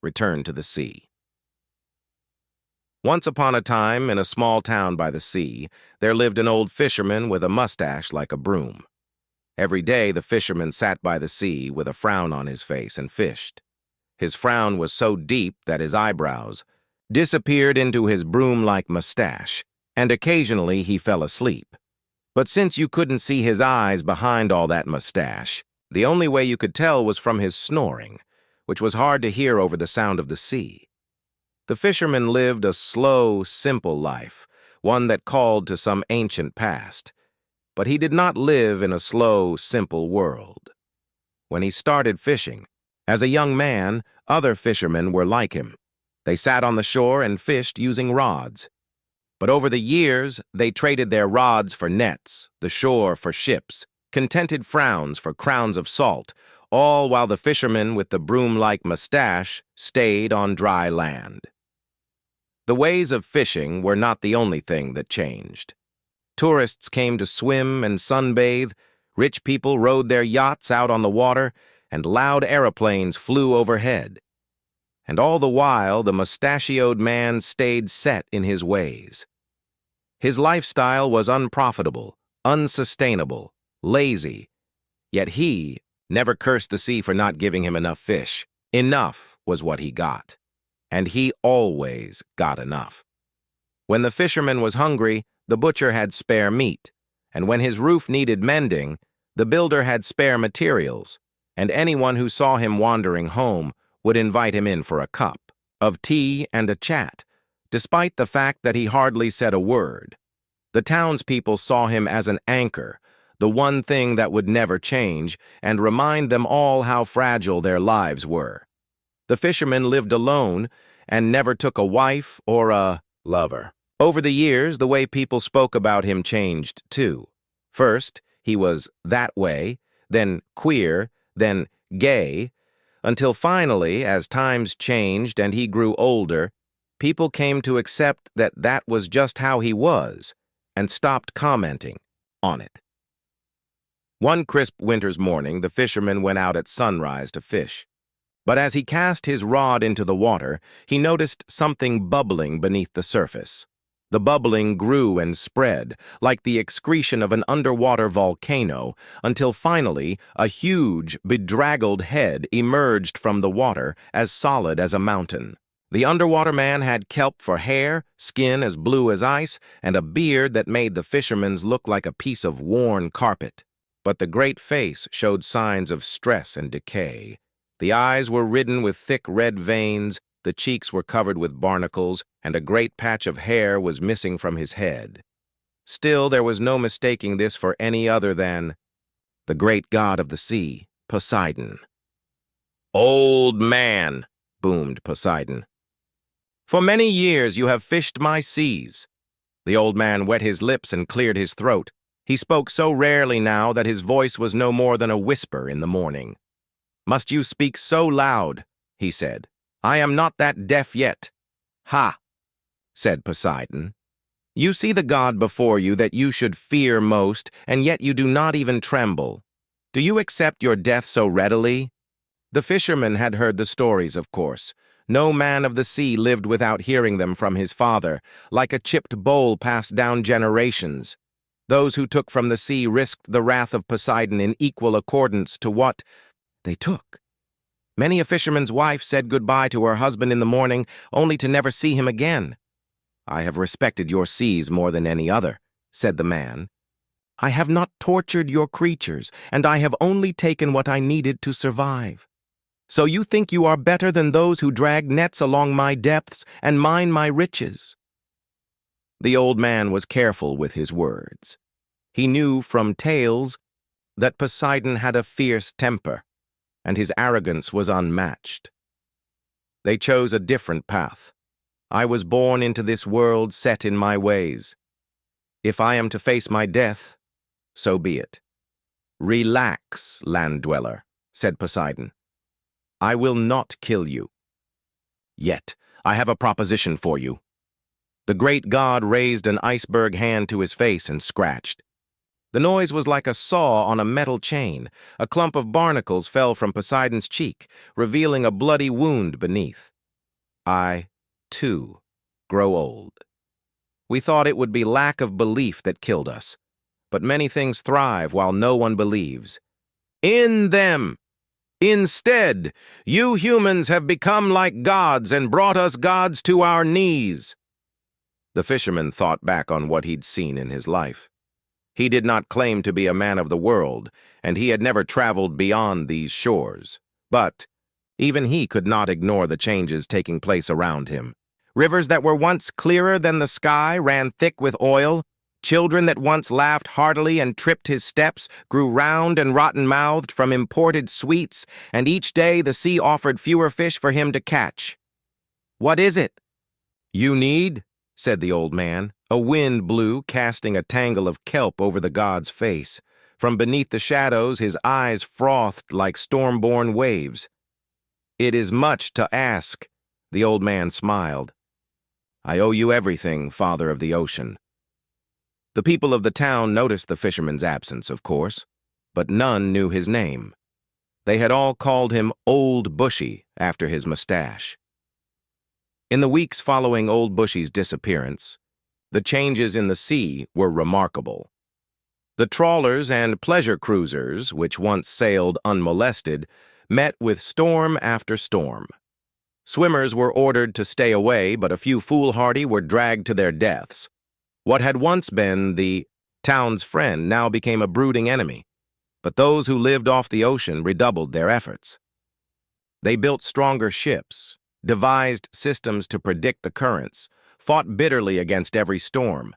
returned to the sea. Once upon a time, in a small town by the sea, there lived an old fisherman with a mustache like a broom. Every day the fisherman sat by the sea with a frown on his face and fished. His frown was so deep that his eyebrows disappeared into his broom-like mustache, and occasionally he fell asleep. But since you couldn't see his eyes behind all that mustache, the only way you could tell was from his snoring, which was hard to hear over the sound of the sea. The fisherman lived a slow, simple life, one that called to some ancient past. But he did not live in a slow, simple world. When he started fishing, as a young man, other fishermen were like him. They sat on the shore and fished using rods. But over the years, they traded their rods for nets, the shore for ships, contented frowns for crowns of salt, all while the fisherman with the broom-like mustache stayed on dry land. The ways of fishing were not the only thing that changed. Tourists came to swim and sunbathe, rich people rode their yachts out on the water, and loud aeroplanes flew overhead. And all the while, the mustachioed man stayed set in his ways. His lifestyle was unprofitable, unsustainable, lazy, yet he never cursed the sea for not giving him enough fish. Enough was what he got, and he always got enough. When the fisherman was hungry, the butcher had spare meat, and when his roof needed mending, the builder had spare materials, and anyone who saw him wandering home would invite him in for a cup of tea and a chat, despite the fact that he hardly said a word. The townspeople saw him as an anchor, the one thing that would never change, and remind them all how fragile their lives were. The fisherman lived alone and never took a wife or a lover. Over the years, the way people spoke about him changed, too. First, he was that way, then queer, then gay, until finally, as times changed and he grew older, people came to accept that that was just how he was and stopped commenting on it. One crisp winter's morning, the fisherman went out at sunrise to fish. But as he cast his rod into the water, he noticed something bubbling beneath the surface. The bubbling grew and spread, like the excretion of an underwater volcano, until finally a huge, bedraggled head emerged from the water as solid as a mountain. The underwater man had kelp for hair, skin as blue as ice, and a beard that made the fisherman's look like a piece of worn carpet. But the great face showed signs of stress and decay. The eyes were ridden with thick red veins, the cheeks were covered with barnacles, and a great patch of hair was missing from his head. Still, there was no mistaking this for any other than the great god of the sea, Poseidon. "Old man," boomed Poseidon, "for many years you have fished my seas." The old man wet his lips and cleared his throat. He spoke so rarely now that his voice was no more than a whisper in the morning. "Must you speak so loud?" he said. "I am not that deaf yet." "Ha," said Poseidon. "You see the god before you that you should fear most, and yet you do not even tremble. Do you accept your death so readily?" The fisherman had heard the stories, of course. No man of the sea lived without hearing them from his father, like a chipped bowl passed down generations. Those who took from the sea risked the wrath of Poseidon in equal accordance to what they took. Many a fisherman's wife said goodbye to her husband in the morning, only to never see him again. "I have respected your seas more than any other," said the man. "I have not tortured your creatures, and I have only taken what I needed to survive. So you think you are better than those who drag nets along my depths and mine my riches." The old man was careful with his words. He knew from tales that Poseidon had a fierce temper, and his arrogance was unmatched. They chose a different path. I was born into this world set in my ways. If I am to face my death, so be it. "Relax, land dweller," said Poseidon. "I will not kill you. Yet, I have a proposition for you." The great god raised an iceberg hand to his face and scratched. The noise was like a saw on a metal chain. A clump of barnacles fell from Poseidon's cheek, revealing a bloody wound beneath. I, too, grow old. We thought it would be lack of belief that killed us, but many things thrive while no one believes. In them! Instead, you humans have become like gods and brought us gods to our knees. The fisherman thought back on what he'd seen in his life. He did not claim to be a man of the world, and he had never traveled beyond these shores. But even he could not ignore the changes taking place around him. Rivers that were once clearer than the sky ran thick with oil. Children that once laughed heartily and tripped his steps grew round and rotten-mouthed from imported sweets, and each day the sea offered fewer fish for him to catch. "What is it?" "You need," said the old man. A wind blew, casting a tangle of kelp over the god's face. From beneath the shadows, his eyes frothed like storm-born waves. "It is much to ask," the old man smiled. "I owe you everything, Father of the Ocean." The people of the town noticed the fisherman's absence, of course, but none knew his name. They had all called him Old Bushy after his mustache. In the weeks following Old Bushy's disappearance, the changes in the sea were remarkable. The trawlers and pleasure cruisers, which once sailed unmolested, met with storm after storm. Swimmers were ordered to stay away, but a few foolhardy were dragged to their deaths. What had once been the town's friend now became a brooding enemy, but those who lived off the ocean redoubled their efforts. They built stronger ships, devised systems to predict the currents, fought bitterly against every storm.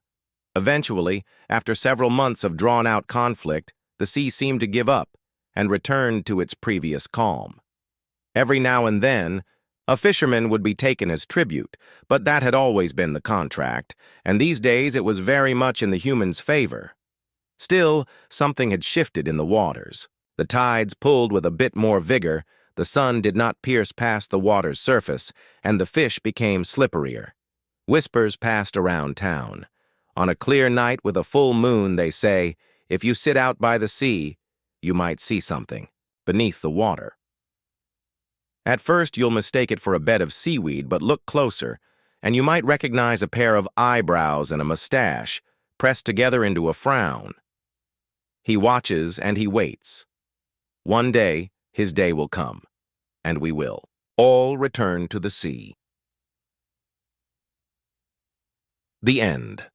Eventually, after several months of drawn-out conflict, the sea seemed to give up and returned to its previous calm. Every now and then, a fisherman would be taken as tribute, but that had always been the contract, and these days it was very much in the humans' favor. Still, something had shifted in the waters. The tides pulled with a bit more vigor, the sun did not pierce past the water's surface, and the fish became slipperier. Whispers passed around town. On a clear night with a full moon, they say, if you sit out by the sea, you might see something beneath the water. At first, you'll mistake it for a bed of seaweed, but look closer, and you might recognize a pair of eyebrows and a mustache pressed together into a frown. He watches and he waits. One day, his day will come, and we will all return to the sea. The end.